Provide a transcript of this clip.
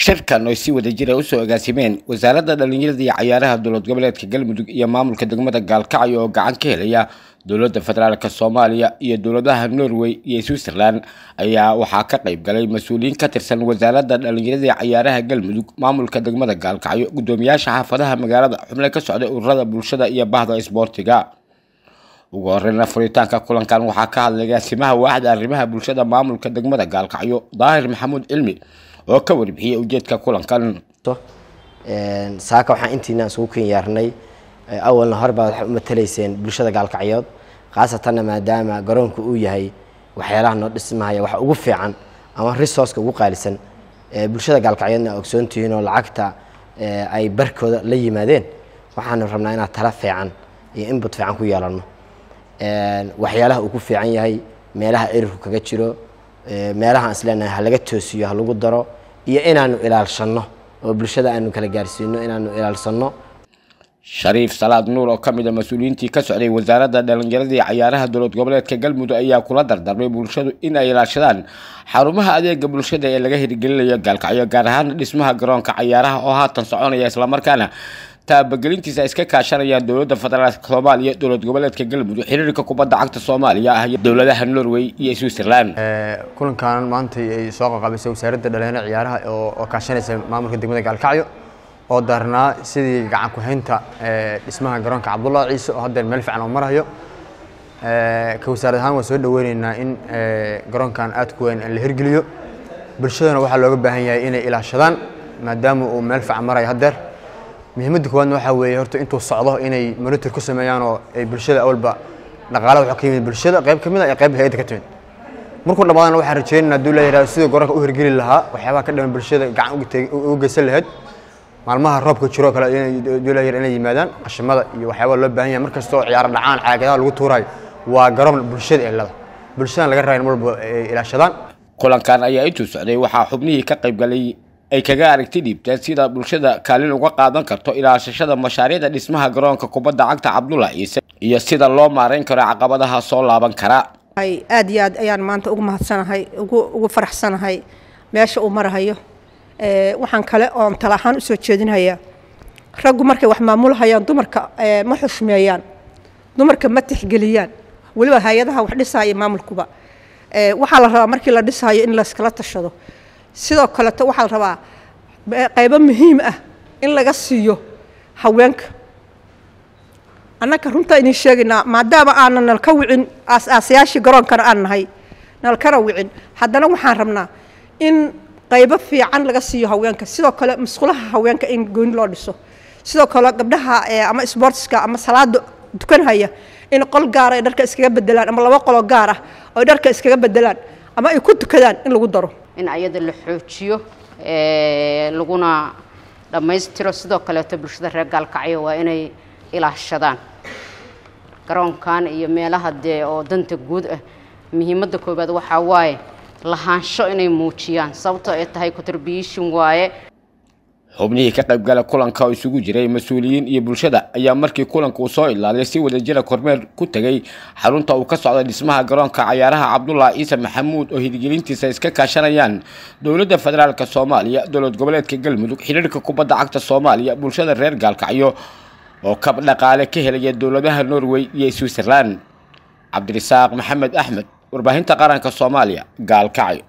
shirkan oo si wada jir ah u soo agaasimeen wasaaradda dhalinyarada iyo ciyaaraha dowlad goboleedka Galmudug iyo maamulka degmada Gaalkacyo oo gacan ka helaya dowladda federaalka Soomaaliya iyo dowladaha Norway iyo Switzerland ayaa waxa ka qayb galay mas'uuliyiin ka tirsan wasaaradda dhalinyarada iyo ciyaaraha Galmudug maamulka degmada Gaalkacyo gudoomiyaasha xaafadaha magaalada xubnaha ka socda ururada bulshada iyo bahda isboortiga ugu horreyn furitaanka kulankan waxa ka hadlay agaasimaha waaxda arrimaha bulshada maamulka degmada Gaalkacyo Daahir Maxamuud Cilmi oo ka warbixiyay ujeedka kulankan saaka waxaan intiina isugu keenyaarnay awalna horba waxa u mataleyseen bulshada Gaalkacyood qaasatan maadaama garoonku uu yahay waxyaalaha noo dhismaaya waxa ugu fiican ama resource-ka ugu qaalisan bulshada Gaalkacyoodna ogsoontihiin oo lacagta ay barkooda la yimaadeen waxaan rabnaa inaad tala fiican iyo input fiican ku yeelano waxyaalaha uu ku fiican yahay meelaha error kaga jiro meelaha islaana ha laga toosiyo ha lagu daro iyo inaanu ilaalshano oo bulshada aanu kala gaarsiino inaanu ilaalsano Shariif Salaad Nuur oo kamid ah mas'uuliyiintii ka socday wasaaradda dhalinyarada iyo ciyaaraha dowlad goboleedka Galmudug ayaa kula dardaarmay bulshadu in ay ilaashadaan xarumaha adeega bulshada ee laga hirgelinayo Gaalkacyo gaar ahaan dhismaha garoonka ciyaaraha oo haatan soconaya isla markaana taabagelintiisa iska kaashanaya dowladda federaalka Soomaaliya dowlad goboleedka Galmudug xiriirka kubadda cagta Soomaaliya iyo dowladaha Norway iyo Switzerland kulankan maanta ay soo qaybqaabisay wasaaradda dhalinyarada ciyaaraha oo kaashanaysa maamulka degmada Gaalkacyo oo darnaa sidii gacan ku haynta dhismaha garoonka Cabdullaahi Ciise oo hadda meel fiican oo marayo ka wasaarad ahaan waa soo dhaweynaynaa in garoonkan aad ku weyn la hirgeliyo bulshadana waxa looga baahan yahay inay ilaashadaan maadaama uu meel fiican marayo hadda muhiimadda koowaad waxa weeye horta intuu socdo inay monitor ku sameeyaan oo ay bulshada awalba dhaqaalaha waxa ka yimid bulshada qayb kamid ah qayb hay'adda ka timid markuu dhamaadana waxa rajaynaynaa dawladda sidoo garoonka u hirgelin lahaa waxyaabaha ka dhaman bulshada gacan u geysan lahayd maalmaha roobka jiro kale dawladda inay yimaadaan qashimada iyo waxyaabaha loo baahan yahay markastoo ciyaar dhacaan caagadaha lagu tuuray waa garoon bulshada eelada bulshada laga raayay marba ilaashadaan kulankan ayaa intuu socday waxa xubnihii ka qayb galay ay kaga aragti dhiibteen sida bulshada kaalin uga qaadan karto ilaashashada mashaariicda dhismaha garoonka kubadda cagta Cabdullaahi Ciise iyo sida loo maareyn karo caqabadaha soo laaban kara aad iyo aad ayaan maanta ugu mahadsanahay ugu faraxsanahay meesha uu marayo waxaan kale oo talahaan u soo jeedinayaa raggu markay wax maamulhayaan dumarka ma xushmeeyaan dumarka ma tixgeliyaan waliba hay'adaha wax dhisaya maamulkuba waxa la rabaa markii la dhisayo in la iskala tashado sidoo kale waxa la rabaa qaybo muhiim ah in laga siiyo haweenka annaka runta inay sheegnaa maadaama aanan nalka wicin aasaasiyaashii garoonkana aan nahay nalkana wicin haddana waxaan rabnaa in qaybo fiican laga siiyo haweenka sidoo kale mas'uulaha haweenka in goyn loo dhiso sidoo kale gabdhaha ama sportska ama salaada dukanaya in qol gaar ah dharka iskaga bedelaan ama laba qol gaar ah oo dharka iskaga bedelaan ama ay ku dukadaan in lagu daro in ayada la xoojiyo laguna dhameystiro sidoo kale bulshada reer Gaalkacyo waa inay ilaashadaan garoonkan iyo meelaha oo danta guud ah muhiimadda koobaad waxa waaye lahaansho inay muujiyaan sababtoo ay tahay contribution waaye xubnihii ka qayb galay kulanka oo isugu jiray mas'uuliyiin iyo bulshada ayaa markii kulanku soo ilaaliyay si wada jir kormeer ku tagay xarunta uu ka socday dhismaha garoonka ciyaaraha Cabdullaahi Ciise Maxamuud oo hirgelintiisa iska kaashanayaan dowladda federaalka Soomaaliya dowlad goboleedka Galmudug xiriirka kubadda cagta Soomaaliya bulshada reer Gaalkacyo oo ka dhaqaale ka helaya dowladaha Norway iyo Switzerland Cabdirasaaq Maxamed Axmed warbaahinta qaranka Soomaaliya Gaalkacyo.